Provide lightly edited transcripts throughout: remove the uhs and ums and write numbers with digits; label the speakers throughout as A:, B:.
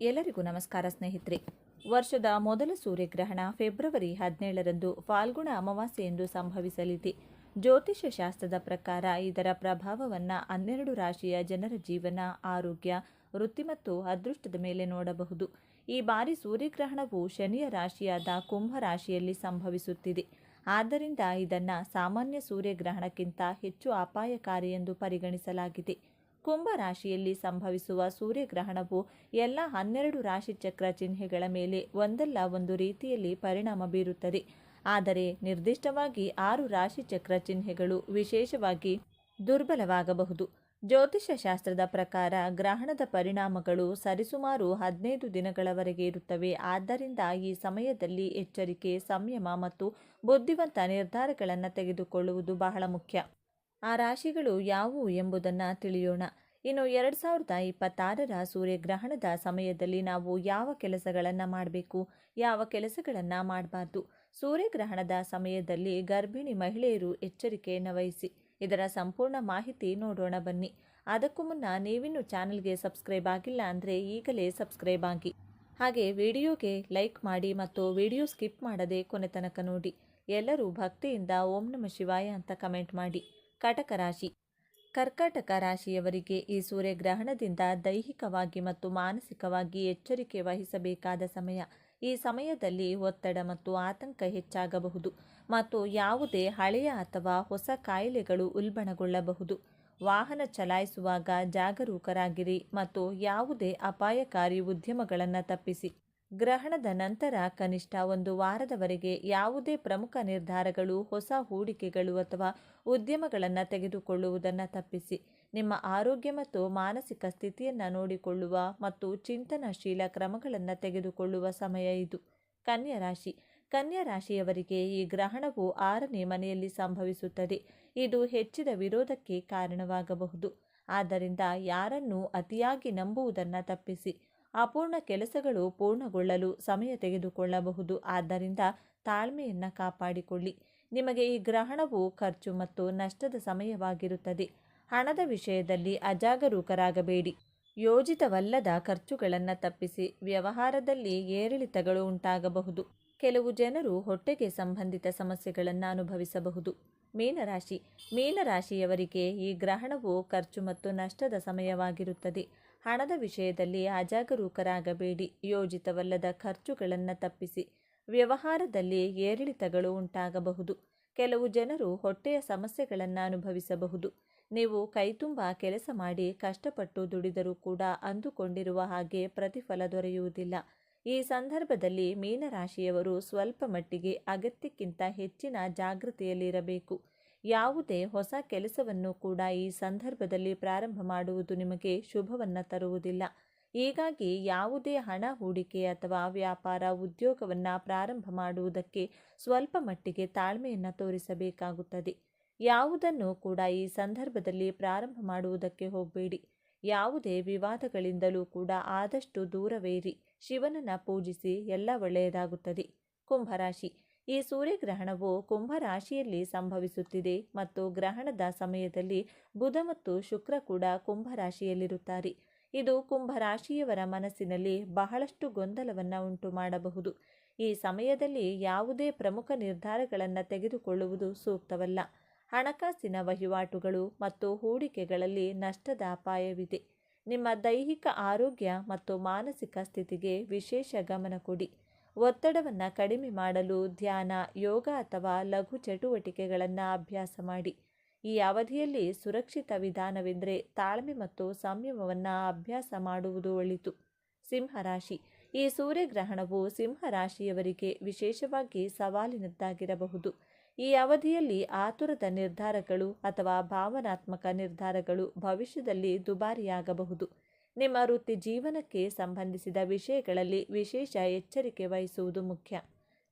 A: ಎಲ್ಲರಿಗೂ ನಮಸ್ಕಾರ ಸ್ನೇಹಿತರೆ. ವರ್ಷದ ಮೊದಲ ಸೂರ್ಯಗ್ರಹಣ ಫೆಬ್ರವರಿ 17ರಂದು ಫಾಲ್ಗುಣ ಅಮಾವಾಸ್ಯೆ ಎಂದು ಸಂಭವಿಸಲಿದೆ. ಜ್ಯೋತಿಷ್ಯ ಶಾಸ್ತ್ರದ ಪ್ರಕಾರ ಇದರ ಪ್ರಭಾವವನ್ನು 12 ರಾಶಿಯ ಜನರ ಜೀವನ, ಆರೋಗ್ಯ, ವೃತ್ತಿ ಮತ್ತು ಅದೃಷ್ಟದ ಮೇಲೆ ನೋಡಬಹುದು. ಈ ಬಾರಿ ಸೂರ್ಯಗ್ರಹಣವು ಶನಿಯ ರಾಶಿಯಾದ ಕುಂಭ ರಾಶಿಯಲ್ಲಿ ಸಂಭವಿಸುತ್ತಿದೆ. ಆದ್ದರಿಂದ ಇದನ್ನು ಸಾಮಾನ್ಯ ಸೂರ್ಯಗ್ರಹಣಕ್ಕಿಂತ ಹೆಚ್ಚು ಅಪಾಯಕಾರಿ ಎಂದು ಪರಿಗಣಿಸಲಾಗಿದೆ. ಕುಂಭ ರಾಶಿಯಲ್ಲಿ ಸಂಭವಿಸುವ ಸೂರ್ಯಗ್ರಹಣವು ಎಲ್ಲ 12 ರಾಶಿಚಕ್ರ ಚಿಹ್ನೆಗಳ ಮೇಲೆ ಒಂದಲ್ಲ ಒಂದು ರೀತಿಯಲ್ಲಿ ಪರಿಣಾಮ ಬೀರುತ್ತದೆ. ಆದರೆ ನಿರ್ದಿಷ್ಟವಾಗಿ 6 ರಾಶಿಚಕ್ರ ಚಿಹ್ನೆಗಳು ವಿಶೇಷವಾಗಿ ದುರ್ಬಲವಾಗಬಹುದು. ಜ್ಯೋತಿಷ್ಯ ಶಾಸ್ತ್ರದ ಪ್ರಕಾರ ಗ್ರಹಣದ ಪರಿಣಾಮಗಳು ಸರಿಸುಮಾರು 15 ದಿನಗಳವರೆಗೆ ಇರುತ್ತವೆ. ಆದ್ದರಿಂದ ಈ ಸಮಯದಲ್ಲಿ ಎಚ್ಚರಿಕೆ, ಸಂಯಮ ಮತ್ತು ಬುದ್ಧಿವಂತ ನಿರ್ಧಾರಗಳನ್ನು ತೆಗೆದುಕೊಳ್ಳುವುದು ಬಹಳ ಮುಖ್ಯ. ಆ ರಾಶಿಗಳು ಯಾವುವು ಎಂಬುದನ್ನು ತಿಳಿಯೋಣ. ಇನ್ನು 2026ರ ಸೂರ್ಯಗ್ರಹಣದ ಸಮಯದಲ್ಲಿ ನಾವು ಯಾವ ಕೆಲಸಗಳನ್ನು ಮಾಡಬೇಕು, ಯಾವ ಕೆಲಸಗಳನ್ನು ಮಾಡಬಾರ್ದು? ಸೂರ್ಯಗ್ರಹಣದ ಸಮಯದಲ್ಲಿ ಗರ್ಭಿಣಿ ಮಹಿಳೆಯರು ಎಚ್ಚರಿಕೆಯನ್ನು ವಹಿಸಿ. ಇದರ ಸಂಪೂರ್ಣ ಮಾಹಿತಿ ನೋಡೋಣ ಬನ್ನಿ. ಅದಕ್ಕೂ ಮುನ್ನ ನೀವಿನ್ನೂ ಚಾನಲ್ಗೆ ಸಬ್ಸ್ಕ್ರೈಬ್ ಆಗಿಲ್ಲ ಅಂದರೆ ಈಗಲೇ ಸಬ್ಸ್ಕ್ರೈಬ್ ಆಗಿ. ಹಾಗೆ ವಿಡಿಯೋಗೆ ಲೈಕ್ ಮಾಡಿ ಮತ್ತು ವಿಡಿಯೋ ಸ್ಕಿಪ್ ಮಾಡದೆ ಕೊನೆ ತನಕ ನೋಡಿ. ಎಲ್ಲರೂ ಭಕ್ತಿಯಿಂದ ಓಂ ನಮಃ ಶಿವಾಯ ಅಂತ ಕಮೆಂಟ್ ಮಾಡಿ. ಕಟಕ ರಾಶಿ. ಕರ್ಕಾಟಕ ರಾಶಿಯವರಿಗೆ ಈ ಸೂರ್ಯಗ್ರಹಣದಿಂದ ದೈಹಿಕವಾಗಿ ಮತ್ತು ಮಾನಸಿಕವಾಗಿ ಎಚ್ಚರಿಕೆ ವಹಿಸಬೇಕಾದ ಸಮಯ. ಈ ಸಮಯದಲ್ಲಿ ಒತ್ತಡ ಮತ್ತು ಆತಂಕ ಹೆಚ್ಚಾಗಬಹುದು ಮತ್ತು ಯಾವುದೇ ಹಳೆಯ ಅಥವಾ ಹೊಸ ಕಾಯಿಲೆಗಳು ಉಲ್ಬಣಗೊಳ್ಳಬಹುದು. ವಾಹನ ಚಲಾಯಿಸುವಾಗ ಜಾಗರೂಕರಾಗಿರಿ ಮತ್ತು ಯಾವುದೇ ಅಪಾಯಕಾರಿ ಉದ್ಯಮಗಳನ್ನು ತಪ್ಪಿಸಿ. ಗ್ರಹಣದ ನಂತರ ಕನಿಷ್ಠ 1 ವಾರದವರೆಗೆ ಯಾವುದೇ ಪ್ರಮುಖ ನಿರ್ಧಾರಗಳು, ಹೊಸ ಹೂಡಿಕೆಗಳು ಅಥವಾ ಉದ್ಯಮಗಳನ್ನು ತೆಗೆದುಕೊಳ್ಳುವುದನ್ನು ತಪ್ಪಿಸಿ. ನಿಮ್ಮ ಆರೋಗ್ಯ ಮತ್ತು ಮಾನಸಿಕ ಸ್ಥಿತಿಯನ್ನು ನೋಡಿಕೊಳ್ಳುವ ಮತ್ತು ಚಿಂತನಶೀಲ ಕ್ರಮಗಳನ್ನು ತೆಗೆದುಕೊಳ್ಳುವ ಸಮಯ ಇದು. ಕನ್ಯಾ ರಾಶಿ. ಕನ್ಯಾ ರಾಶಿಯವರಿಗೆ ಈ ಗ್ರಹಣವು 6ನೇ ಮನೆಯಲ್ಲಿ ಸಂಭವಿಸುತ್ತದೆ. ಇದು ಹೆಚ್ಚಿದ ವಿರೋಧಕ್ಕೆ ಕಾರಣವಾಗಬಹುದು. ಆದ್ದರಿಂದ ಯಾರನ್ನೂ ಅತಿಯಾಗಿ ನಂಬುವುದನ್ನು ತಪ್ಪಿಸಿ. ಅಪೂರ್ಣ ಕೆಲಸಗಳು ಪೂರ್ಣಗೊಳ್ಳಲು ಸಮಯ ತೆಗೆದುಕೊಳ್ಳಬಹುದು. ಆದ್ದರಿಂದ ತಾಳ್ಮೆಯನ್ನು ಕಾಪಾಡಿಕೊಳ್ಳಿ. ನಿಮಗೆ ಈ ಗ್ರಹಣವು ಖರ್ಚು ಮತ್ತು ನಷ್ಟದ ಸಮಯವಾಗಿರುತ್ತದೆ. ಹಣದ ವಿಷಯದಲ್ಲಿ ಅಜಾಗರೂಕರಾಗಬೇಡಿ. ಯೋಜಿತವಲ್ಲದ ಖರ್ಚುಗಳನ್ನು ತಪ್ಪಿಸಿ. ವ್ಯವಹಾರದಲ್ಲಿ ಏರಿಳಿತಗಳು ಉಂಟಾಗಬಹುದು. ಕೆಲವು ಜನರು ಹೊಟ್ಟೆಗೆ ಸಂಬಂಧಿತ ಸಮಸ್ಯೆಗಳನ್ನು ಅನುಭವಿಸಬಹುದು. ಮೀನರಾಶಿ. ಮೀನರಾಶಿಯವರಿಗೆ ಈ ಗ್ರಹಣವು ಖರ್ಚು ಮತ್ತು ನಷ್ಟದ ಸಮಯವಾಗಿರುತ್ತದೆ. ಹಣದ ವಿಷಯದಲ್ಲಿ ಅಜಾಗರೂಕರಾಗಬೇಡಿ. ಯೋಜಿತವಲ್ಲದ ಖರ್ಚುಗಳನ್ನು ತಪ್ಪಿಸಿ. ವ್ಯವಹಾರದಲ್ಲಿ ಏರಿಳಿತಗಳು ಉಂಟಾಗಬಹುದು. ಕೆಲವು ಜನರು ಹೊಟ್ಟೆಯ ಸಮಸ್ಯೆಗಳನ್ನು ಅನುಭವಿಸಬಹುದು. ನೀವು ಕೈತುಂಬ ಕೆಲಸ ಮಾಡಿ ಕಷ್ಟಪಟ್ಟು ದುಡಿದರೂ ಕೂಡ ಅಂದುಕೊಂಡಿರುವ ಹಾಗೆ ಪ್ರತಿಫಲ ದೊರೆಯುವುದಿಲ್ಲ. ಈ ಸಂದರ್ಭದಲ್ಲಿ ಮೀನರಾಶಿಯವರು ಸ್ವಲ್ಪ ಮಟ್ಟಿಗೆ ಅಗತ್ಯಕ್ಕಿಂತ ಹೆಚ್ಚಿನ ಜಾಗೃತಿಯಲ್ಲಿರಬೇಕು. ಯಾವುದೇ ಹೊಸ ಕೆಲಸವನ್ನು ಕೂಡ ಈ ಸಂದರ್ಭದಲ್ಲಿ ಪ್ರಾರಂಭ ಮಾಡುವುದು ನಿಮಗೆ ಶುಭವನ್ನು ತರುವುದಿಲ್ಲ. ಹೀಗಾಗಿ ಯಾವುದೇ ಹಣ ಹೂಡಿಕೆ ಅಥವಾ ವ್ಯಾಪಾರ, ಉದ್ಯೋಗವನ್ನು ಪ್ರಾರಂಭ ಮಾಡುವುದಕ್ಕೆ ಸ್ವಲ್ಪ ಮಟ್ಟಿಗೆ ತಾಳ್ಮೆಯನ್ನು ತೋರಿಸಬೇಕಾಗುತ್ತದೆ. ಯಾವುದನ್ನು ಕೂಡ ಈ ಸಂದರ್ಭದಲ್ಲಿ ಪ್ರಾರಂಭ ಮಾಡುವುದಕ್ಕೆ ಹೋಗಬೇಡಿ. ಯಾವುದೇ ವಿವಾದಗಳಿಂದಲೂ ಕೂಡ ಆದಷ್ಟು ದೂರವೇರಿ. ಶಿವನನ್ನು ಪೂಜಿಸಿ, ಎಲ್ಲ ಒಳ್ಳೆಯದಾಗುತ್ತದೆ. ಕುಂಭರಾಶಿ. ಈ ಸೂರ್ಯಗ್ರಹಣವು ಕುಂಭ ರಾಶಿಯಲ್ಲಿ ಸಂಭವಿಸುತ್ತಿದೆ ಮತ್ತು ಗ್ರಹಣದ ಸಮಯದಲ್ಲಿ ಬುಧ ಮತ್ತು ಶುಕ್ರ ಕೂಡ ಕುಂಭ ರಾಶಿಯಲ್ಲಿರುತ್ತಾರೆ. ಇದು ಕುಂಭ ರಾಶಿಯವರ ಮನಸ್ಸಿನಲ್ಲಿ ಬಹಳಷ್ಟು ಗೊಂದಲವನ್ನು ಉಂಟು ಮಾಡಬಹುದು. ಈ ಸಮಯದಲ್ಲಿ ಯಾವುದೇ ಪ್ರಮುಖ ನಿರ್ಧಾರಗಳನ್ನು ತೆಗೆದುಕೊಳ್ಳುವುದು ಸೂಕ್ತವಲ್ಲ. ಹಣಕಾಸಿನ ವಹಿವಾಟುಗಳು ಮತ್ತು ಹೂಡಿಕೆಗಳಲ್ಲಿ ನಷ್ಟದ ಅಪಾಯವಿದೆ. ನಿಮ್ಮ ದೈಹಿಕ ಆರೋಗ್ಯ ಮತ್ತು ಮಾನಸಿಕ ಸ್ಥಿತಿಗೆ ವಿಶೇಷ ಗಮನ ಕೊಡಿ. ಒತ್ತಡವನ್ನು ಕಡಿಮೆ ಮಾಡಲು ಧ್ಯಾನ, ಯೋಗ ಅಥವಾ ಲಘು ಚಟುವಟಿಕೆಗಳನ್ನು ಅಭ್ಯಾಸ ಮಾಡಿ. ಈ ಅವಧಿಯಲ್ಲಿ ಸುರಕ್ಷಿತ ವಿಧಾನವೆಂದರೆ ತಾಳ್ಮೆ ಮತ್ತು ಸಂಯಮವನ್ನು ಅಭ್ಯಾಸ ಮಾಡುವುದು ಒಳಿತು. ಸಿಂಹರಾಶಿ. ಈ ಸೂರ್ಯಗ್ರಹಣವು ಸಿಂಹರಾಶಿಯವರಿಗೆ ವಿಶೇಷವಾಗಿ ಸವಾಲಿನದ್ದಾಗಿರಬಹುದು. ಈ ಅವಧಿಯಲ್ಲಿ ಆತುರದ ನಿರ್ಧಾರಗಳು ಅಥವಾ ಭಾವನಾತ್ಮಕ ನಿರ್ಧಾರಗಳು ಭವಿಷ್ಯದಲ್ಲಿ ದುಬಾರಿಯಾಗಬಹುದು. ನಿಮ್ಮ ವೃತ್ತಿ ಜೀವನಕ್ಕೆ ಸಂಬಂಧಿಸಿದ ವಿಷಯಗಳಲ್ಲಿ ವಿಶೇಷ ಎಚ್ಚರಿಕೆ ವಹಿಸುವುದು ಮುಖ್ಯ.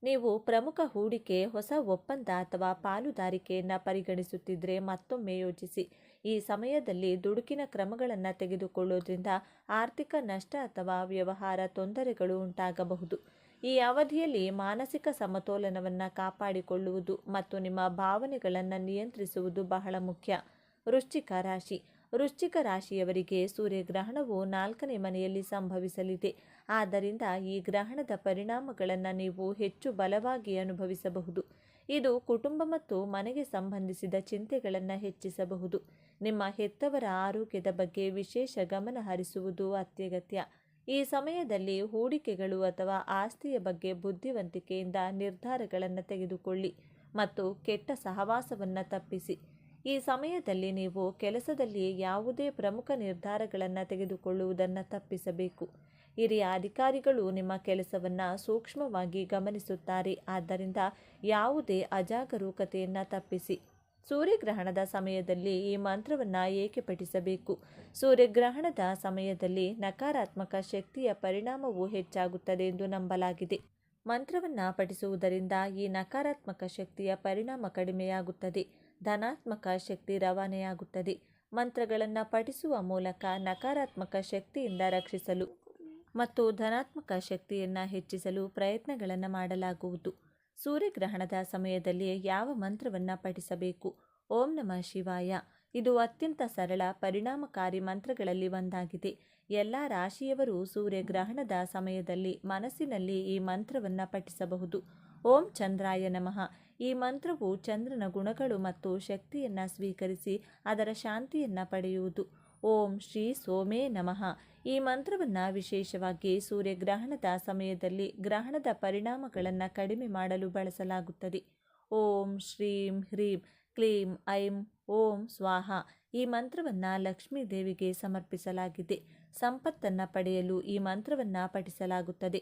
A: ನೀವು ಪ್ರಮುಖ ಹೂಡಿಕೆ, ಹೊಸ ಒಪ್ಪಂದ ಅಥವಾ ಪಾಲುದಾರಿಕೆಯನ್ನು ಪರಿಗಣಿಸುತ್ತಿದ್ದರೆ ಮತ್ತೊಮ್ಮೆ ಯೋಚಿಸಿ. ಈ ಸಮಯದಲ್ಲಿ ದುಡುಕಿನ ಕ್ರಮಗಳನ್ನು ತೆಗೆದುಕೊಳ್ಳುವುದರಿಂದ ಆರ್ಥಿಕ ನಷ್ಟ ಅಥವಾ ವ್ಯವಹಾರ ತೊಂದರೆಗಳು ಉಂಟಾಗಬಹುದು. ಈ ಅವಧಿಯಲ್ಲಿ ಮಾನಸಿಕ ಸಮತೋಲನವನ್ನು ಕಾಪಾಡಿಕೊಳ್ಳುವುದು ಮತ್ತು ನಿಮ್ಮ ಭಾವನೆಗಳನ್ನು ನಿಯಂತ್ರಿಸುವುದು ಬಹಳ ಮುಖ್ಯ. ವೃಶ್ಚಿಕ ರಾಶಿ. ವೃಶ್ಚಿಕ ರಾಶಿಯವರಿಗೆ ಸೂರ್ಯಗ್ರಹಣವು 4ನೇ ಮನೆಯಲ್ಲಿ ಸಂಭವಿಸಲಿದೆ. ಆದ್ದರಿಂದ ಈ ಗ್ರಹಣದ ಪರಿಣಾಮಗಳನ್ನು ನೀವು ಹೆಚ್ಚು ಬಲವಾಗಿ ಅನುಭವಿಸಬಹುದು. ಇದು ಕುಟುಂಬ ಮತ್ತು ಮನೆಗೆ ಸಂಬಂಧಿಸಿದ ಚಿಂತೆಗಳನ್ನು ಹೆಚ್ಚಿಸಬಹುದು. ನಿಮ್ಮ ಹೆತ್ತವರ ಆರೋಗ್ಯದ ಬಗ್ಗೆ ವಿಶೇಷ ಗಮನ ಹರಿಸುವುದು ಅತ್ಯಗತ್ಯ. ಈ ಸಮಯದಲ್ಲಿ ಹೂಡಿಕೆಗಳು ಅಥವಾ ಆಸ್ತಿಯ ಬಗ್ಗೆ ಬುದ್ಧಿವಂತಿಕೆಯಿಂದ ನಿರ್ಧಾರಗಳನ್ನು ತೆಗೆದುಕೊಳ್ಳಿ ಮತ್ತು ಕೆಟ್ಟ ಸಹವಾಸವನ್ನು ತಪ್ಪಿಸಿ. ಈ ಸಮಯದಲ್ಲಿ ನೀವು ಕೆಲಸದಲ್ಲಿ ಯಾವುದೇ ಪ್ರಮುಖ ನಿರ್ಧಾರಗಳನ್ನು ತೆಗೆದುಕೊಳ್ಳುವುದನ್ನು ತಪ್ಪಿಸಬೇಕು. ಹಿರಿಯ ಅಧಿಕಾರಿಗಳು ನಿಮ್ಮ ಕೆಲಸವನ್ನು ಸೂಕ್ಷ್ಮವಾಗಿ ಗಮನಿಸುತ್ತಾರೆ. ಆದ್ದರಿಂದ ಯಾವುದೇ ಅಜಾಗರೂಕತೆಯನ್ನು ತಪ್ಪಿಸಿ. ಸೂರ್ಯಗ್ರಹಣದ ಸಮಯದಲ್ಲಿ ಈ ಮಂತ್ರವನ್ನು ಏಕೆ ಪಠಿಸಬೇಕು? ಸೂರ್ಯಗ್ರಹಣದ ಸಮಯದಲ್ಲಿ ನಕಾರಾತ್ಮಕ ಶಕ್ತಿಯ ಪರಿಣಾಮವು ಹೆಚ್ಚಾಗುತ್ತದೆ ಎಂದು ನಂಬಲಾಗಿದೆ. ಮಂತ್ರವನ್ನು ಪಠಿಸುವುದರಿಂದ ಈ ನಕಾರಾತ್ಮಕ ಶಕ್ತಿಯ ಪರಿಣಾಮ ಕಡಿಮೆಯಾಗುತ್ತದೆ, ಧನಾತ್ಮಕ ಶಕ್ತಿ ರವಾನೆಯಾಗುತ್ತದೆ. ಮಂತ್ರಗಳನ್ನು ಪಠಿಸುವ ಮೂಲಕ ನಕಾರಾತ್ಮಕ ಶಕ್ತಿಯಿಂದ ರಕ್ಷಿಸಲು ಮತ್ತು ಧನಾತ್ಮಕ ಶಕ್ತಿಯನ್ನು ಹೆಚ್ಚಿಸಲು ಪ್ರಯತ್ನಗಳನ್ನು ಮಾಡಲಾಗುವುದು. ಸೂರ್ಯಗ್ರಹಣದ ಸಮಯದಲ್ಲಿ ಯಾವ ಮಂತ್ರವನ್ನು ಪಠಿಸಬೇಕು? ಓಂ ನಮಃ ಶಿವಾಯ. ಇದು ಅತ್ಯಂತ ಸರಳ, ಪರಿಣಾಮಕಾರಿ ಮಂತ್ರಗಳಲ್ಲಿ ಒಂದಾಗಿದೆ. ಎಲ್ಲ ರಾಶಿಯವರು ಸೂರ್ಯಗ್ರಹಣದ ಸಮಯದಲ್ಲಿ ಮನಸ್ಸಿನಲ್ಲಿ ಈ ಮಂತ್ರವನ್ನು ಪಠಿಸಬಹುದು. ಓಂ ಚಂದ್ರಾಯ ನಮಃ. ಈ ಮಂತ್ರವು ಚಂದ್ರನ ಗುಣಗಳು ಮತ್ತು ಶಕ್ತಿಯನ್ನು ಸ್ವೀಕರಿಸಿ ಅದರ ಶಾಂತಿಯನ್ನು ಪಡೆಯುವುದು. ಓಂ ಶ್ರೀ ಸೋಮೇ ನಮಃ. ಈ ಮಂತ್ರವನ್ನು ವಿಶೇಷವಾಗಿ ಸೂರ್ಯಗ್ರಹಣದ ಸಮಯದಲ್ಲಿ ಗ್ರಹಣದ ಪರಿಣಾಮಗಳನ್ನು ಕಡಿಮೆ ಮಾಡಲು ಬಳಸಲಾಗುತ್ತದೆ. ಓಂ ಶ್ರೀಂ ಹ್ರೀಂ ಕ್ಲೀಂ ಐಂ ಓಂ ಸ್ವಾಹ. ಈ ಮಂತ್ರವನ್ನು ಲಕ್ಷ್ಮೀ ದೇವಿಗೆ ಸಮರ್ಪಿಸಲಾಗಿದೆ. ಸಂಪತ್ತನ್ನು ಪಡೆಯಲು ಈ ಮಂತ್ರವನ್ನು ಪಠಿಸಲಾಗುತ್ತದೆ.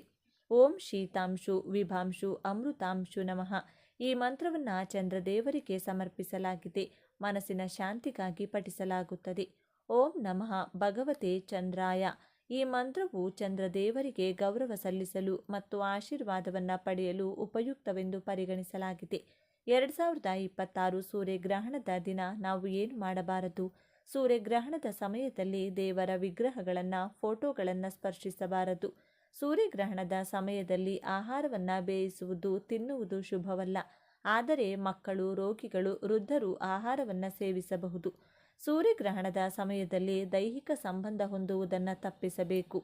A: ಓಂ ಶೀತಾಂಶು ವಿಭಾಂಶು ಅಮೃತಾಂಶು ನಮಃ. ಈ ಮಂತ್ರವನ್ನು ಚಂದ್ರದೇವರಿಗೆ ಸಮರ್ಪಿಸಲಾಗಿದೆ. ಮನಸ್ಸಿನ ಶಾಂತಿಗಾಗಿ ಪಠಿಸಲಾಗುತ್ತದೆ. ಓಂ ನಮಃ ಭಗವತೆ ಚಂದ್ರಾಯ. ಈ ಮಂತ್ರವು ಚಂದ್ರದೇವರಿಗೆ ಗೌರವ ಸಲ್ಲಿಸಲು ಮತ್ತು ಆಶೀರ್ವಾದವನ್ನು ಪಡೆಯಲು ಉಪಯುಕ್ತವೆಂದು ಪರಿಗಣಿಸಲಾಗಿದೆ. 2026 ಸೂರ್ಯಗ್ರಹಣದ ದಿನ ನಾವು ಏನು ಮಾಡಬಾರದು? ಸೂರ್ಯಗ್ರಹಣದ ಸಮಯದಲ್ಲಿ ದೇವರ ವಿಗ್ರಹಗಳನ್ನು, ಫೋಟೋಗಳನ್ನು ಸ್ಪರ್ಶಿಸಬಾರದು. ಸೂರ್ಯಗ್ರಹಣದ ಸಮಯದಲ್ಲಿ ಆಹಾರವನ್ನು ಬೇಯಿಸುವುದು, ತಿನ್ನುವುದು ಶುಭವಲ್ಲ. ಆದರೆ ಮಕ್ಕಳು, ರೋಗಿಗಳು, ವೃದ್ಧರು ಆಹಾರವನ್ನು ಸೇವಿಸಬಹುದು. ಸೂರ್ಯಗ್ರಹಣದ ಸಮಯದಲ್ಲಿ ದೈಹಿಕ ಸಂಬಂಧ ಹೊಂದುವುದನ್ನು ತಪ್ಪಿಸಬೇಕು.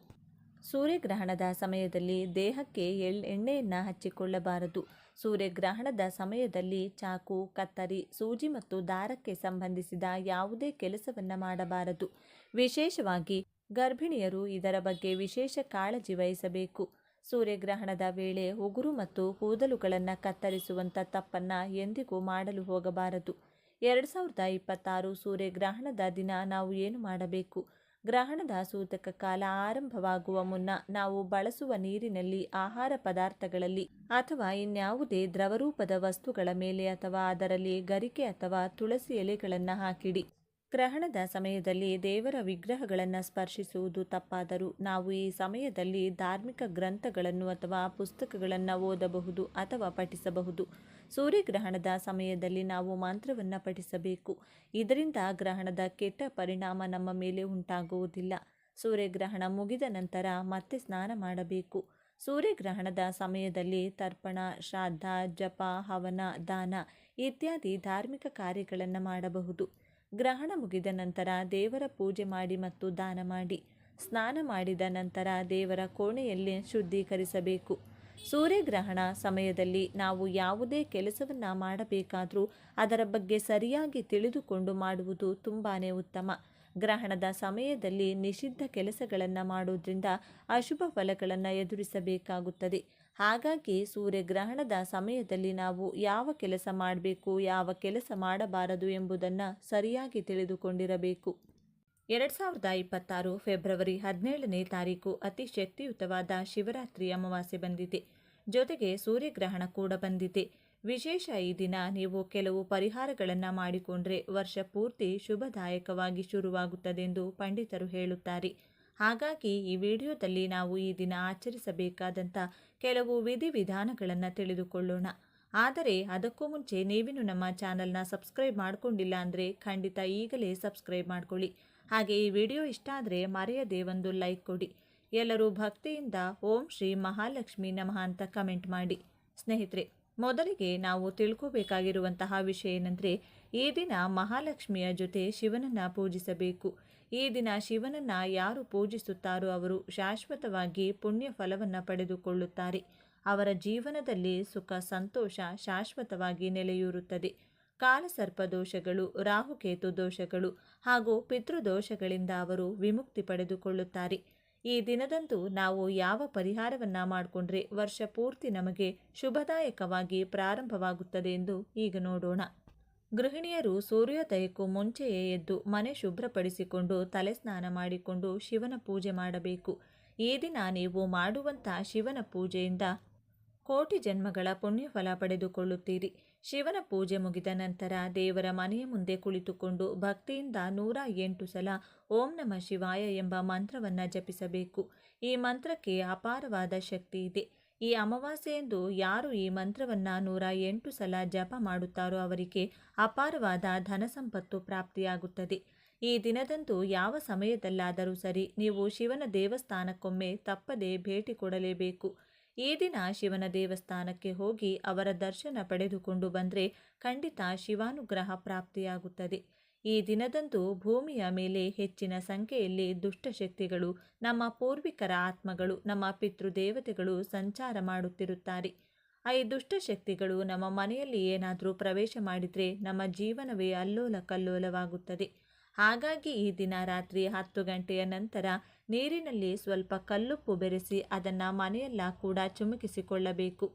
A: ಸೂರ್ಯಗ್ರಹಣದ ಸಮಯದಲ್ಲಿ ದೇಹಕ್ಕೆ ಎಣ್ಣೆಯನ್ನು ಹಚ್ಚಿಕೊಳ್ಳಬಾರದು. ಸೂರ್ಯಗ್ರಹಣದ ಸಮಯದಲ್ಲಿ ಚಾಕು, ಕತ್ತರಿ, ಸೂಜಿ ಮತ್ತು ದಾರಕ್ಕೆ ಸಂಬಂಧಿಸಿದ ಯಾವುದೇ ಕೆಲಸವನ್ನು ಮಾಡಬಾರದು. ವಿಶೇಷವಾಗಿ ಗರ್ಭಿಣಿಯರು ಇದರ ಬಗ್ಗೆ ವಿಶೇಷ ಕಾಳಜಿ ವಹಿಸಬೇಕು. ಸೂರ್ಯಗ್ರಹಣದ ವೇಳೆ ಉಗುರು ಮತ್ತು ಕೂದಲುಗಳನ್ನು ಕತ್ತರಿಸುವಂಥ ತಪ್ಪನ್ನು ಎಂದಿಗೂ ಮಾಡಲು ಹೋಗಬಾರದು. 2026 ಸೂರ್ಯಗ್ರಹಣದ ದಿನ ನಾವು ಏನು ಮಾಡಬೇಕು? ಗ್ರಹಣದ ಸೂತಕ ಕಾಲ ಆರಂಭವಾಗುವ ಮುನ್ನ ನಾವು ಬಳಸುವ ನೀರಿನಲ್ಲಿ, ಆಹಾರ ಪದಾರ್ಥಗಳಲ್ಲಿ ಅಥವಾ ಇನ್ಯಾವುದೇ ದ್ರವರೂಪದ ವಸ್ತುಗಳ ಮೇಲೆ ಅಥವಾ ಅದರಲ್ಲಿ ಗರಿಕೆ ಅಥವಾ ತುಳಸಿ ಎಲೆಗಳನ್ನು ಹಾಕಿಡಿ. ಗ್ರಹಣದ ಸಮಯದಲ್ಲಿ ದೇವರ ವಿಗ್ರಹಗಳನ್ನು ಸ್ಪರ್ಶಿಸುವುದು ತಪ್ಪಾದರೂ ನಾವು ಈ ಸಮಯದಲ್ಲಿ ಧಾರ್ಮಿಕ ಗ್ರಂಥಗಳನ್ನು ಅಥವಾ ಪುಸ್ತಕಗಳನ್ನು ಓದಬಹುದು ಅಥವಾ ಪಠಿಸಬಹುದು. ಸೂರ್ಯಗ್ರಹಣದ ಸಮಯದಲ್ಲಿ ನಾವು ಮಂತ್ರವನ್ನು ಪಠಿಸಬೇಕು. ಇದರಿಂದ ಗ್ರಹಣದ ಕೆಟ್ಟ ಪರಿಣಾಮ ನಮ್ಮ ಮೇಲೆ ಉಂಟಾಗುವುದಿಲ್ಲ. ಸೂರ್ಯಗ್ರಹಣ ಮುಗಿದ ನಂತರ ಮತ್ತೆ ಸ್ನಾನ ಮಾಡಬೇಕು. ಸೂರ್ಯಗ್ರಹಣದ ಸಮಯದಲ್ಲಿ ತರ್ಪಣ, ಶ್ರಾದ್ದ, ಜಪ, ಹವನ, ದಾನ ಇತ್ಯಾದಿ ಧಾರ್ಮಿಕ ಕಾರ್ಯಗಳನ್ನು ಮಾಡಬಹುದು. ಗ್ರಹಣ ಮುಗಿದ ನಂತರ ದೇವರ ಪೂಜೆ ಮಾಡಿ ಮತ್ತು ದಾನ ಮಾಡಿ. ಸ್ನಾನ ಮಾಡಿದ ನಂತರ ದೇವರ ಕೋಣೆಯಲ್ಲಿ ಶುದ್ಧೀಕರಿಸಬೇಕು. ಸೂರ್ಯಗ್ರಹಣ ಸಮಯದಲ್ಲಿ ನಾವು ಯಾವುದೇ ಕೆಲಸವನ್ನು ಮಾಡಬೇಕಾದರೂ ಅದರ ಬಗ್ಗೆ ಸರಿಯಾಗಿ ತಿಳಿದುಕೊಂಡು ಮಾಡುವುದು ತುಂಬಾ ಉತ್ತಮ. ಗ್ರಹಣದ ಸಮಯದಲ್ಲಿ ನಿಷಿದ್ಧ ಕೆಲಸಗಳನ್ನು ಮಾಡೋದ್ರಿಂದ ಅಶುಭ ಫಲಗಳನ್ನು ಎದುರಿಸಬೇಕಾಗುತ್ತದೆ. ಹಾಗಾಗಿ ಸೂರ್ಯಗ್ರಹಣದ ಸಮಯದಲ್ಲಿ ನಾವು ಯಾವ ಕೆಲಸ ಮಾಡಬೇಕು, ಯಾವ ಕೆಲಸ ಮಾಡಬಾರದು ಎಂಬುದನ್ನು ಸರಿಯಾಗಿ ತಿಳಿದುಕೊಂಡಿರಬೇಕು. 2026 ಫೆಬ್ರವರಿ 17ನೇ ತಾರೀಕು ಅತಿ ಶಕ್ತಿಯುತವಾದ ಶಿವರಾತ್ರಿ ಅಮಾವಾಸ್ಯೆ ಬಂದಿದೆ. ಜೊತೆಗೆ ಸೂರ್ಯಗ್ರಹಣ ಕೂಡ ಬಂದಿದೆ. ವಿಶೇಷ ಈ ದಿನ ನೀವು ಕೆಲವು ಪರಿಹಾರಗಳನ್ನು ಮಾಡಿಕೊಂಡ್ರೆ ವರ್ಷ ಪೂರ್ತಿ ಶುಭದಾಯಕವಾಗಿ ಶುರುವಾಗುತ್ತದೆಂದು ಪಂಡಿತರು ಹೇಳುತ್ತಾರೆ. ಹಾಗಾಗಿ ಈ ವಿಡಿಯೋದಲ್ಲಿ ನಾವು ಈ ದಿನ ಆಚರಿಸಬೇಕಾದಂಥ ಕೆಲವು ವಿಧಿವಿಧಾನಗಳನ್ನು ತಿಳಿದುಕೊಳ್ಳೋಣ. ಆದರೆ ಅದಕ್ಕೂ ಮುಂಚೆ ನೀವಿನ್ನು ನಮ್ಮ ಚಾನಲ್ನ ಸಬ್ಸ್ಕ್ರೈಬ್ ಮಾಡಿಕೊಂಡಿಲ್ಲ ಅಂದರೆ ಖಂಡಿತ ಈಗಲೇ ಸಬ್ಸ್ಕ್ರೈಬ್ ಮಾಡ್ಕೊಳ್ಳಿ. ಹಾಗೆ ಈ ವಿಡಿಯೋ ಇಷ್ಟ ಆದರೆ ಮರೆಯದೇ ಒಂದು ಲೈಕ್ ಕೊಡಿ. ಎಲ್ಲರೂ ಭಕ್ತಿಯಿಂದ ಓಂ ಶ್ರೀ ಮಹಾಲಕ್ಷ್ಮಿ ನಮಃ ಅಂತ ಕಮೆಂಟ್ ಮಾಡಿ. ಸ್ನೇಹಿತರೆ, ಮೊದಲಿಗೆ ನಾವು ತಿಳ್ಕೋಬೇಕಾಗಿರುವಂತಹ ವಿಷಯ ಏನಂದರೆ, ಈ ದಿನ ಮಹಾಲಕ್ಷ್ಮಿಯ ಜೊತೆ ಶಿವನನ್ನ ಪೂಜಿಸಬೇಕು. ಈ ದಿನ ಶಿವನನ್ನ ಯಾರು ಪೂಜಿಸುತ್ತಾರೋ ಅವರು ಶಾಶ್ವತವಾಗಿ ಪುಣ್ಯ ಫಲವನ್ನು ಪಡೆದುಕೊಳ್ಳುತ್ತಾರೆ. ಅವರ ಜೀವನದಲ್ಲಿ ಸುಖ ಸಂತೋಷ ಶಾಶ್ವತವಾಗಿ ನೆಲೆಯೂರುತ್ತದೆ. ಕಾಲಸರ್ಪ ದೋಷಗಳು, ರಾಹುಕೇತು ದೋಷಗಳು ಹಾಗೂ ಪಿತೃದೋಷಗಳಿಂದ ಅವರು ವಿಮುಕ್ತಿ ಪಡೆದುಕೊಳ್ಳುತ್ತಾರೆ. ಈ ದಿನದಂದು ನಾವು ಯಾವ ಪರಿಹಾರವನ್ನ ಮಾಡಿಕೊಂಡ್ರೆ ವರ್ಷ ಪೂರ್ತಿ ನಮಗೆ ಶುಭದಾಯಕವಾಗಿ ಪ್ರಾರಂಭವಾಗುತ್ತದೆ ಎಂದು ಈಗ ನೋಡೋಣ. ಗೃಹಿಣಿಯರು ಸೂರ್ಯೋದಯಕ್ಕೂ ಮುಂಚೆಯೇ ಎದ್ದು ಮನೆ ಶುಭ್ರಪಡಿಸಿಕೊಂಡು ತಲೆ ಸ್ನಾನ ಮಾಡಿಕೊಂಡು ಶಿವನ ಪೂಜೆ ಮಾಡಬೇಕು. ಈ ದಿನ ನೀವು ಮಾಡುವಂಥ ಶಿವನ ಪೂಜೆಯಿಂದ ಕೋಟಿ ಜನ್ಮಗಳ ಪುಣ್ಯಫಲ ಪಡೆದುಕೊಳ್ಳುತ್ತೀರಿ. ಶಿವನ ಪೂಜೆ ಮುಗಿದ ನಂತರ ದೇವರ ಮನೆಯ ಮುಂದೆ ಕುಳಿತುಕೊಂಡು ಭಕ್ತಿಯಿಂದ 108 ಸಲ ಓಂ ನಮಃ ಶಿವಾಯ ಎಂಬ ಮಂತ್ರವನ್ನು ಜಪಿಸಬೇಕು. ಈ ಮಂತ್ರಕ್ಕೆ ಅಪಾರವಾದ ಶಕ್ತಿ ಇದೆ. ಈ ಅಮಾವಾಸ್ಯೆಯಂದು ಯಾರು ಈ ಮಂತ್ರವನ್ನು 108 ಸಲ ಜಪ ಮಾಡುತ್ತಾರೋ ಅವರಿಗೆ ಅಪಾರವಾದ ಧನ ಸಂಪತ್ತು ಪ್ರಾಪ್ತಿಯಾಗುತ್ತದೆ. ಈ ದಿನದಂದು ಯಾವ ಸಮಯದಲ್ಲಾದರೂ ಸರಿ ನೀವು ಶಿವನ ದೇವಸ್ಥಾನಕ್ಕೊಮ್ಮೆ ತಪ್ಪದೆ ಭೇಟಿ ಕೊಡಲೇಬೇಕು. ಈ ದಿನ ಶಿವನ ದೇವಸ್ಥಾನಕ್ಕೆ ಹೋಗಿ ಅವರ ದರ್ಶನ ಪಡೆದುಕೊಂಡು ಬಂದರೆ ಖಂಡಿತ ಶಿವಾನುಗ್ರಹ ಪ್ರಾಪ್ತಿಯಾಗುತ್ತದೆ. ಈ ದಿನದಂದು ಭೂಮಿಯ ಮೇಲೆ ಹೆಚ್ಚಿನ ಸಂಖ್ಯೆಯಲ್ಲಿ ದುಷ್ಟಶಕ್ತಿಗಳು, ನಮ್ಮ ಪೂರ್ವಿಕರ ಆತ್ಮಗಳು, ನಮ್ಮ ಪಿತೃದೇವತೆಗಳು ಸಂಚಾರ ಮಾಡುತ್ತಿರುತ್ತಾರೆ. ಈ ದುಷ್ಟಶಕ್ತಿಗಳು ನಮ್ಮ ಮನೆಯಲ್ಲಿ ಏನಾದರೂ ಪ್ರವೇಶ ಮಾಡಿದರೆ ನಮ್ಮ ಜೀವನವೇ ಅಲ್ಲೋಲ ಕಲ್ಲೋಲವಾಗುತ್ತದೆ. ಹಾಗಾಗಿ ಈ ದಿನ ರಾತ್ರಿ 10 ಗಂಟೆಯ ನಂತರ ನೀರಿನಲ್ಲಿ ಸ್ವಲ್ಪ ಕಲ್ಲುಪ್ಪು ಬೆರೆಸಿ ಅದನ್ನು ಮನೆಯೆಲ್ಲ ಕೂಡ ಚಿಮುಕಿಸಿಕೊಳ್ಳಬೇಕು.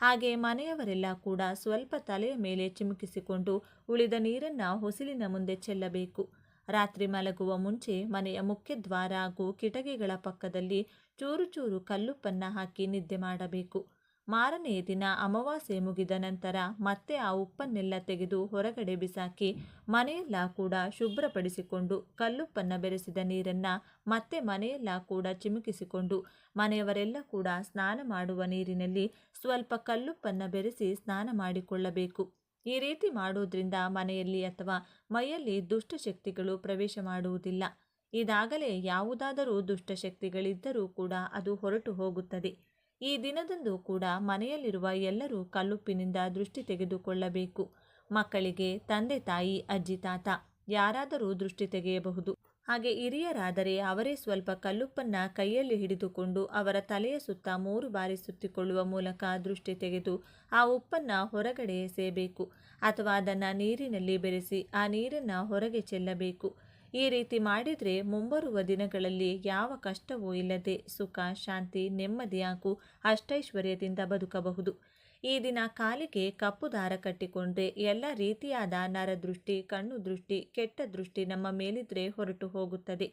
A: ಹಾಗೆ ಮನೆಯವರೆಲ್ಲ ಕೂಡ ಸ್ವಲ್ಪ ತಲೆಯ ಮೇಲೆ ಚಿಮುಕಿಸಿಕೊಂಡು ಉಳಿದ ನೀರನ್ನು ಹೊಸಿಲಿನ ಮುಂದೆ ಚೆಲ್ಲಬೇಕು. ರಾತ್ರಿ ಮಲಗುವ ಮುಂಚೆ ಮನೆಯ ಮುಖ್ಯದ್ವಾರ ಹಾಗೂ ಕಿಟಕಿಗಳ ಪಕ್ಕದಲ್ಲಿ ಚೂರು ಚೂರು ಕಲ್ಲುಪ್ಪನ್ನು ಹಾಕಿ ನಿದ್ದೆ ಮಾಡಬೇಕು. ಮಾರನೇ ದಿನ ಅಮಾವಾಸ್ಯೆ ಮುಗಿದ ನಂತರ ಮತ್ತೆ ಆ ಉಪ್ಪನ್ನೆಲ್ಲ ತೆಗೆದು ಹೊರಗಡೆ ಬಿಸಾಕಿ ಮನೆಯೆಲ್ಲ ಕೂಡ ಶುಭ್ರಪಡಿಸಿಕೊಂಡು ಕಲ್ಲುಪ್ಪನ್ನು ಬೆರೆಸಿದ ನೀರನ್ನು ಮತ್ತೆ ಮನೆಯೆಲ್ಲ ಕೂಡ ಚಿಮುಕಿಸಿಕೊಂಡು ಮನೆಯವರೆಲ್ಲ ಕೂಡ ಸ್ನಾನ ಮಾಡುವ ನೀರಿನಲ್ಲಿ ಸ್ವಲ್ಪ ಕಲ್ಲುಪ್ಪನ್ನು ಬೆರೆಸಿ ಸ್ನಾನ ಮಾಡಿಕೊಳ್ಳಬೇಕು. ಈ ರೀತಿ ಮಾಡೋದ್ರಿಂದ ಮನೆಯಲ್ಲಿ ಅಥವಾ ಮೈಯಲ್ಲಿ ದುಷ್ಟಶಕ್ತಿಗಳು ಪ್ರವೇಶ ಮಾಡುವುದಿಲ್ಲ. ಇದಾಗಲೇ ಯಾವುದಾದರೂ ದುಷ್ಟಶಕ್ತಿಗಳಿದ್ದರೂ ಕೂಡ ಅದು ಹೊರಟು ಹೋಗುತ್ತದೆ. ಈ ದಿನದಂದು ಕೂಡ ಮನೆಯಲ್ಲಿರುವ ಎಲ್ಲರೂ ಕಲ್ಲುಪ್ಪಿನಿಂದ ದೃಷ್ಟಿ ತೆಗೆದುಕೊಳ್ಳಬೇಕು. ಮಕ್ಕಳಿಗೆ ತಂದೆ ತಾಯಿ, ಅಜ್ಜಿ ತಾತ ಯಾರಾದರೂ ದೃಷ್ಟಿ ತೆಗೆಯಬಹುದು. ಹಾಗೆ ಹಿರಿಯರಾದರೆ ಅವರೇ ಸ್ವಲ್ಪ ಕಲ್ಲುಪ್ಪನ್ನು ಕೈಯಲ್ಲಿ ಹಿಡಿದುಕೊಂಡು ಅವರ ತಲೆಯ ಸುತ್ತ 3 ಬಾರಿ ಸುತ್ತಿಕೊಳ್ಳುವ ಮೂಲಕ ದೃಷ್ಟಿ ತೆಗೆದು ಆ ಉಪ್ಪನ್ನು ಹೊರಗಡೆ ಎಸೆಯಬೇಕು ಅಥವಾ ಅದನ್ನು ನೀರಿನಲ್ಲಿ ಬೆರೆಸಿ ಆ ನೀರನ್ನು ಹೊರಗೆ ಚೆಲ್ಲಬೇಕು. ಈ ರೀತಿ ಮಾಡಿದರೆ ಮುಂಬರುವ ದಿನಗಳಲ್ಲಿ ಯಾವ ಕಷ್ಟವೂ ಇಲ್ಲದೆ ಸುಖ, ಶಾಂತಿ, ನೆಮ್ಮದಿ ಹಾಗೂ ಅಷ್ಟೈಶ್ವರ್ಯದಿಂದ ಬದುಕಬಹುದು. ಈ ದಿನ ಕಾಲಿಗೆ ಕಪ್ಪು ದಾರ ಕಟ್ಟಿಕೊಂಡ್ರೆ ಎಲ್ಲ ರೀತಿಯಾದ ನರದೃಷ್ಟಿ, ಕಣ್ಣು ದೃಷ್ಟಿ, ಕೆಟ್ಟ ದೃಷ್ಟಿ ನಮ್ಮ ಮೇಲಿದ್ರೆ ಹೊರಟು ಹೋಗುತ್ತದೆ.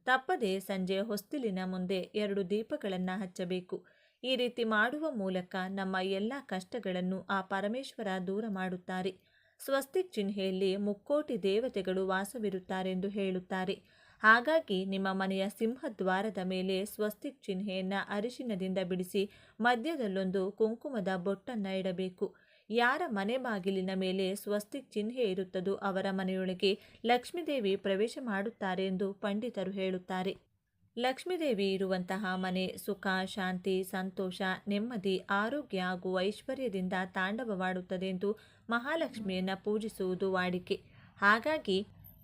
A: ತಪ್ಪದೆ ಸಂಜೆ ಹೊಸ್ತಿಲಿನ ಮುಂದೆ 2 ದೀಪಗಳನ್ನು ಹಚ್ಚಬೇಕು. ಈ ರೀತಿ ಮಾಡುವ ಮೂಲಕ ನಮ್ಮ ಎಲ್ಲ ಕಷ್ಟಗಳನ್ನು ಆ ಪರಮೇಶ್ವರ ದೂರ ಮಾಡುತ್ತಾರೆ. ಸ್ವಸ್ತಿಕ್ ಚಿಹ್ನೆಯಲ್ಲಿ ಮುಕ್ಕೋಟಿ ದೇವತೆಗಳು ವಾಸವಿರುತ್ತಾರೆಂದು ಹೇಳುತ್ತಾರೆ. ಹಾಗಾಗಿ ನಿಮ್ಮ ಮನೆಯ ಸಿಂಹದ್ವಾರದ ಮೇಲೆ ಸ್ವಸ್ತಿಕ್ ಚಿಹ್ನೆಯನ್ನು ಅರಿಶಿನದಿಂದ ಬಿಡಿಸಿ ಮಧ್ಯದಲ್ಲೊಂದು ಕುಂಕುಮದ ಬೊಟ್ಟನ್ನು ಇಡಬೇಕು. ಯಾರ ಮನೆ ಬಾಗಿಲಿನ ಮೇಲೆ ಸ್ವಸ್ತಿಕ್ ಚಿಹ್ನೆ ಇರುತ್ತದೋ ಅವರ ಮನೆಯೊಳಗೆ ಲಕ್ಷ್ಮೀದೇವಿ ಪ್ರವೇಶ ಮಾಡುತ್ತಾರೆ ಎಂದು ಪಂಡಿತರು ಹೇಳುತ್ತಾರೆ. ಲಕ್ಷ್ಮೀದೇವಿ ಇರುವಂತಹ ಮನೆ ಸುಖ, ಶಾಂತಿ, ಸಂತೋಷ, ನೆಮ್ಮದಿ, ಆರೋಗ್ಯ ಹಾಗೂ ಐಶ್ವರ್ಯದಿಂದ ತಾಂಡವವಾಡುತ್ತದೆ ಎಂದು ಮಹಾಲಕ್ಷ್ಮಿಯನ್ನು ಪೂಜಿಸುವುದು ವಾಡಿಕೆ. ಹಾಗಾಗಿ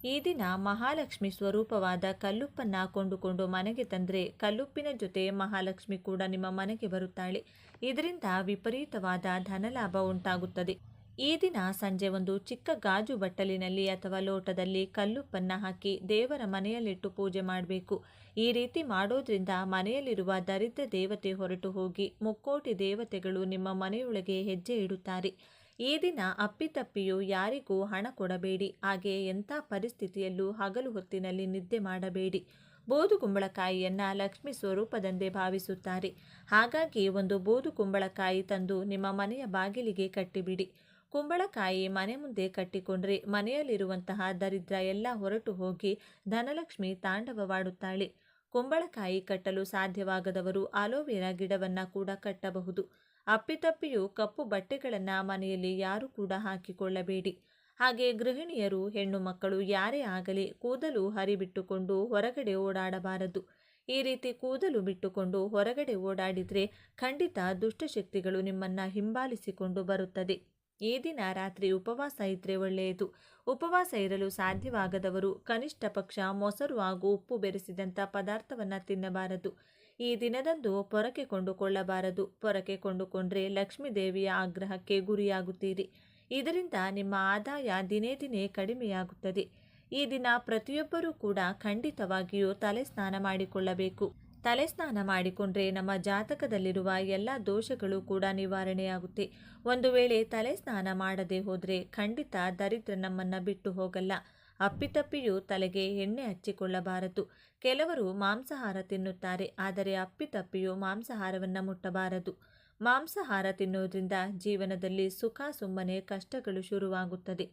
A: ಈ ದಿನ ಮಹಾಲಕ್ಷ್ಮಿ ಸ್ವರೂಪವಾದ ಕಲ್ಲುಪ್ಪನ್ನು ಕೊಂಡುಕೊಂಡು ಮನೆಗೆ ತಂದರೆ ಕಲ್ಲುಪ್ಪಿನ ಜೊತೆ ಮಹಾಲಕ್ಷ್ಮಿ ಕೂಡ ನಿಮ್ಮ ಮನೆಗೆ ಬರುತ್ತಾಳೆ. ಇದರಿಂದ ವಿಪರೀತವಾದ ಧನಲಾಭ ಉಂಟಾಗುತ್ತದೆ. ಈ ದಿನ ಸಂಜೆ ಒಂದು ಚಿಕ್ಕ ಗಾಜು ಬಟ್ಟಲಿನಲ್ಲಿ ಅಥವಾ ಲೋಟದಲ್ಲಿ ಕಲ್ಲುಪ್ಪನ್ನು ಹಾಕಿ ದೇವರ ಮನೆಯಲ್ಲಿಟ್ಟು ಪೂಜೆ ಮಾಡಬೇಕು. ಈ ರೀತಿ ಮಾಡೋದ್ರಿಂದ ಮನೆಯಲ್ಲಿರುವ ದರಿದ್ರ ದೇವತೆ ಹೊರಟು ಹೋಗಿ ಮುಕ್ಕೋಟಿ ದೇವತೆಗಳು ನಿಮ್ಮ ಮನೆಯೊಳಗೆ ಹೆಜ್ಜೆ ಇಡುತ್ತಾರೆ. ಈ ದಿನ ಅಪ್ಪಿತಪ್ಪಿಯೂ ಯಾರಿಗೂ ಹಣ ಕೊಡಬೇಡಿ. ಹಾಗೆ ಎಂಥ ಪರಿಸ್ಥಿತಿಯಲ್ಲೂ ಹಗಲು ಹೊತ್ತಿನಲ್ಲಿ ನಿದ್ದೆ ಮಾಡಬೇಡಿ. ಬೂದು ಕುಂಬಳಕಾಯಿಯನ್ನು ಲಕ್ಷ್ಮಿ ಸ್ವರೂಪದಂದೇ ಭಾವಿಸುತ್ತಾರೆ. ಹಾಗಾಗಿ ಒಂದು ಬೂದು ಕುಂಬಳಕಾಯಿ ತಂದು ನಿಮ್ಮ ಮನೆಯ ಬಾಗಿಲಿಗೆ ಕಟ್ಟಿಬಿಡಿ. ಕುಂಬಳಕಾಯಿ ಮನೆ ಮುಂದೆ ಕಟ್ಟಿಕೊಂಡ್ರೆ ಮನೆಯಲ್ಲಿರುವಂತಹ ದರಿದ್ರ ಎಲ್ಲ ಹೊರಟು ಹೋಗಿ ಧನಲಕ್ಷ್ಮಿ ತಾಂಡವವಾಡುತ್ತಾಳೆ. ಕುಂಬಳಕಾಯಿ ಕಟ್ಟಲು ಸಾಧ್ಯವಾಗದವರು ಅಲೋವೆರಾ ಗಿಡವನ್ನು ಕೂಡ ಕಟ್ಟಬಹುದು. ಅಪ್ಪಿತಪ್ಪಿಯೂ ಕಪ್ಪು ಬಟ್ಟೆಗಳನ್ನು ಮನೆಯಲ್ಲಿ ಯಾರೂ ಕೂಡ ಹಾಕಿಕೊಳ್ಳಬೇಡಿ. ಹಾಗೆ ಗೃಹಿಣಿಯರು, ಹೆಣ್ಣು ಮಕ್ಕಳು ಯಾರೇ ಆಗಲಿ ಕೂದಲು ಹರಿಬಿಟ್ಟುಕೊಂಡು ಹೊರಗಡೆ ಓಡಾಡಬಾರದು. ಈ ರೀತಿ ಕೂದಲು ಬಿಟ್ಟುಕೊಂಡು ಹೊರಗಡೆ ಓಡಾಡಿದರೆ ಖಂಡಿತ ದುಷ್ಟಶಕ್ತಿಗಳು ನಿಮ್ಮನ್ನು ಹಿಂಬಾಲಿಸಿಕೊಂಡು ಬರುತ್ತದೆ. ಈ ದಿನ ರಾತ್ರಿ ಉಪವಾಸ ಇದ್ರೆ ಒಳ್ಳೆಯದು. ಉಪವಾಸ ಇರಲು ಸಾಧ್ಯವಾಗದವರು ಕನಿಷ್ಠ ಪಕ್ಷ ಮೊಸರು ಹಾಗೂ ಉಪ್ಪು ಬೆರೆಸಿದಂಥ ಪದಾರ್ಥವನ್ನು ತಿನ್ನಬಾರದು. ಈ ದಿನದಂದು ಪೊರಕೆ ಕೊಂಡುಕೊಳ್ಳಬಾರದು. ಪೊರಕೆ ಕೊಂಡುಕೊಂಡ್ರೆ ಲಕ್ಷ್ಮೀ ದೇವಿಯ ಆಗ್ರಹಕ್ಕೆ ಗುರಿಯಾಗುತ್ತೀರಿ. ಇದರಿಂದ ನಿಮ್ಮ ಆದಾಯ ದಿನೇ ದಿನೇ ಕಡಿಮೆಯಾಗುತ್ತದೆ. ಈ ದಿನ ಪ್ರತಿಯೊಬ್ಬರೂ ಕೂಡ ಖಂಡಿತವಾಗಿಯೂ ತಲೆ ಸ್ನಾನ ಮಾಡಿಕೊಳ್ಳಬೇಕು. ತಲೆ ಸ್ನಾನ ಮಾಡಿಕೊಂಡ್ರೆ ನಮ್ಮ ಜಾತಕದಲ್ಲಿರುವ ಎಲ್ಲ ದೋಷಗಳು ಕೂಡ ನಿವಾರಣೆಯಾಗುತ್ತೆ. ಒಂದು ವೇಳೆ ತಲೆ ಸ್ನಾನ ಮಾಡದೆ ಹೋದರೆ ಖಂಡಿತ ದರಿದ್ರ ನಮ್ಮನ್ನು ಬಿಟ್ಟು ಹೋಗಲ್ಲ. ಅಪ್ಪಿತಪ್ಪಿಯೂ ತಲೆಗೆ ಎಣ್ಣೆ ಹಚ್ಚಿಕೊಳ್ಳಬಾರದು. ಕೆಲವರು ಮಾಂಸಾಹಾರ ತಿನ್ನುತ್ತಾರೆ, ಆದರೆ ಅಪ್ಪಿತಪ್ಪಿಯೂ ಮಾಂಸಾಹಾರವನ್ನು ಮುಟ್ಟಬಾರದು. ಮಾಂಸಾಹಾರ ತಿನ್ನೋದ್ರಿಂದ ಜೀವನದಲ್ಲಿ ಸುಖ ಸುಮ್ಮನೆ ಕಷ್ಟಗಳು ಶುರುವಾಗುತ್ತದೆ.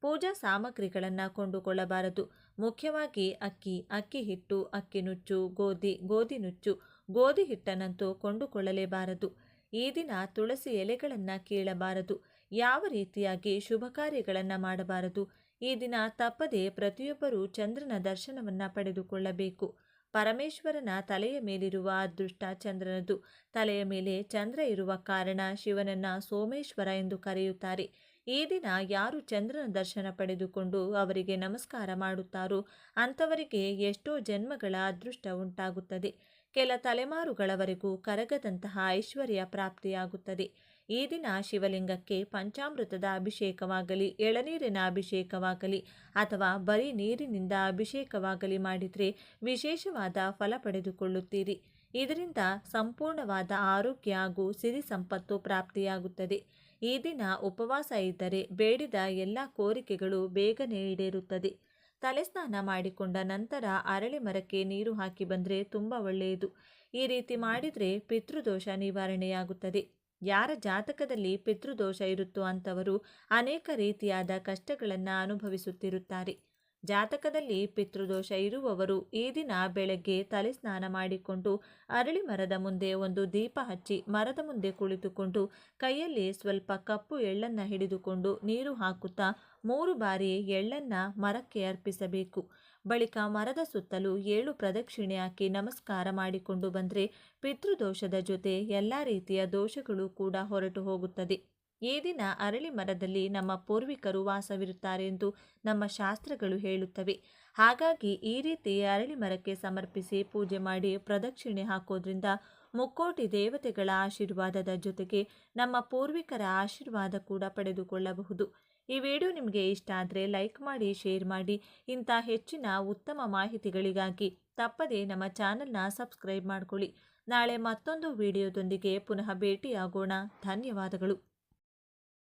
A: ಪೂಜಾ ಸಾಮಗ್ರಿಗಳನ್ನು ಕೊಂಡುಕೊಳ್ಳಬಾರದು. ಮುಖ್ಯವಾಗಿ ಅಕ್ಕಿ ಹಿಟ್ಟು, ಅಕ್ಕಿ ನುಚ್ಚು, ಗೋಧಿ ನುಚ್ಚು, ಗೋಧಿ ಹಿಟ್ಟನ್ನಂತೂ ಕೊಂಡುಕೊಳ್ಳಲೇಬಾರದು. ಈ ದಿನ ತುಳಸಿ ಎಲೆಗಳನ್ನು ಕೀಳಬಾರದು. ಯಾವ ರೀತಿಯಾಗಿ ಶುಭ ಕಾರ್ಯಗಳನ್ನು ಮಾಡಬಾರದು. ಈ ದಿನ ತಪ್ಪದೆ ಪ್ರತಿಯೊಬ್ಬರೂ ಚಂದ್ರನ ದರ್ಶನವನ್ನು ಪಡೆದುಕೊಳ್ಳಬೇಕು. ಪರಮೇಶ್ವರನ ತಲೆಯ ಮೇಲಿರುವ ಅದೃಷ್ಟ ಚಂದ್ರನದು. ತಲೆಯ ಮೇಲೆ ಚಂದ್ರ ಇರುವ ಕಾರಣ ಶಿವನನ್ನ ಸೋಮೇಶ್ವರ ಎಂದು ಕರೆಯುತ್ತಾರೆ. ಈ ದಿನ ಯಾರು ಚಂದ್ರನ ದರ್ಶನ ಪಡೆದುಕೊಂಡು ಅವರಿಗೆ ನಮಸ್ಕಾರ ಮಾಡುತ್ತಾರೋ ಅಂಥವರಿಗೆ ಎಷ್ಟೋ ಜನ್ಮಗಳ ಅದೃಷ್ಟ ಉಂಟಾಗುತ್ತದೆ. ಕೆಲ ತಲೆಮಾರುಗಳವರೆಗೂ ಕರಗದಂತಹ ಐಶ್ವರ್ಯ ಪ್ರಾಪ್ತಿಯಾಗುತ್ತದೆ. ಈ ದಿನ ಶಿವಲಿಂಗಕ್ಕೆ ಪಂಚಾಮೃತದ ಅಭಿಷೇಕವಾಗಲಿ, ಎಳನೀರಿನ ಅಭಿಷೇಕವಾಗಲಿ ಅಥವಾ ಬರೀ ನೀರಿನಿಂದ ಅಭಿಷೇಕವಾಗಲಿ ಮಾಡಿದರೆ ವಿಶೇಷವಾದ ಫಲ ಪಡೆದುಕೊಳ್ಳುತ್ತೀರಿ. ಇದರಿಂದ ಸಂಪೂರ್ಣವಾದ ಆರೋಗ್ಯ ಹಾಗೂ ಸಿರಿ ಸಂಪತ್ತು ಪ್ರಾಪ್ತಿಯಾಗುತ್ತದೆ. ಈ ದಿನ ಉಪವಾಸ ಇದ್ದರೆ ಬೇಡಿದ ಎಲ್ಲ ಕೋರಿಕೆಗಳು ಬೇಗನೆ ಈಡೇರುತ್ತದೆ. ತಲೆಸ್ನಾನ ಮಾಡಿಕೊಂಡ ನಂತರ ಅರಳಿ ಮರಕ್ಕೆ ನೀರು ಹಾಕಿ ಬಂದರೆ ತುಂಬ ಒಳ್ಳೆಯದು. ಈ ರೀತಿ ಮಾಡಿದರೆ ಪಿತೃದೋಷ ನಿವಾರಣೆಯಾಗುತ್ತದೆ. ಯಾರ ಜಾತಕದಲ್ಲಿ ಪಿತೃದೋಷ ಇರುತ್ತೋ ಅಂಥವರು ಅನೇಕ ರೀತಿಯಾದ ಕಷ್ಟಗಳನ್ನು ಅನುಭವಿಸುತ್ತಿರುತ್ತಾರೆ. ಜಾತಕದಲ್ಲಿ ಪಿತೃದೋಷ ಇರುವವರು ಈ ದಿನ ಬೆಳಗ್ಗೆ ತಲೆ ಸ್ನಾನ ಮಾಡಿಕೊಂಡು ಅರಳಿ ಮರದ ಮುಂದೆ ಒಂದು ದೀಪ ಹಚ್ಚಿ ಮರದ ಮುಂದೆ ಕುಳಿತುಕೊಂಡು ಕೈಯಲ್ಲಿ ಸ್ವಲ್ಪ ಕಪ್ಪು ಎಳ್ಳನ್ನು ಹಿಡಿದುಕೊಂಡು ನೀರು ಹಾಕುತ್ತಾ 3 ಬಾರಿ ಎಳ್ಳನ್ನು ಮರಕ್ಕೆ ಅರ್ಪಿಸಬೇಕು. ಬಳಿಕ ಮರದ ಸುತ್ತಲೂ 7 ಪ್ರದಕ್ಷಿಣೆ ಹಾಕಿ ನಮಸ್ಕಾರ ಮಾಡಿಕೊಂಡು ಬಂದರೆ ಪಿತೃದೋಷದ ಜೊತೆ ಎಲ್ಲ ರೀತಿಯ ದೋಷಗಳು ಕೂಡ ಹೊರಟು ಹೋಗುತ್ತದೆ. ಈ ದಿನ ಅರಳಿ ಮರದಲ್ಲಿ ನಮ್ಮ ಪೂರ್ವಿಕರು ವಾಸವಿರುತ್ತಾರೆ ಎಂದು ನಮ್ಮ ಶಾಸ್ತ್ರಗಳು ಹೇಳುತ್ತವೆ. ಹಾಗಾಗಿ ಈ ರೀತಿ ಅರಳಿ ಮರಕ್ಕೆ ಸಮರ್ಪಿಸಿ ಪೂಜೆ ಮಾಡಿ ಪ್ರದಕ್ಷಿಣೆ ಹಾಕೋದ್ರಿಂದ ಮುಕ್ಕೋಟಿ ದೇವತೆಗಳ ಆಶೀರ್ವಾದದ ಜೊತೆಗೆ ನಮ್ಮ ಪೂರ್ವಿಕರ ಆಶೀರ್ವಾದ ಕೂಡ ಪಡೆದುಕೊಳ್ಳಬಹುದು. ಈ ವಿಡಿಯೋ ನಿಮಗೆ ಇಷ್ಟ ಆದರೆ ಲೈಕ್ ಮಾಡಿ, ಶೇರ್ ಮಾಡಿ. ಇಂಥ ಹೆಚ್ಚಿನ ಉತ್ತಮ ಮಾಹಿತಿಗಳಿಗಾಗಿ ತಪ್ಪದೇ ನಮ್ಮ ಚಾನಲ್ನ ಸಬ್ಸ್ಕ್ರೈಬ್ ಮಾಡಿಕೊಳ್ಳಿ. ನಾಳೆ ಮತ್ತೊಂದು ವಿಡಿಯೋದೊಂದಿಗೆ ಪುನಃ ಭೇಟಿಯಾಗೋಣ. ಧನ್ಯವಾದಗಳು.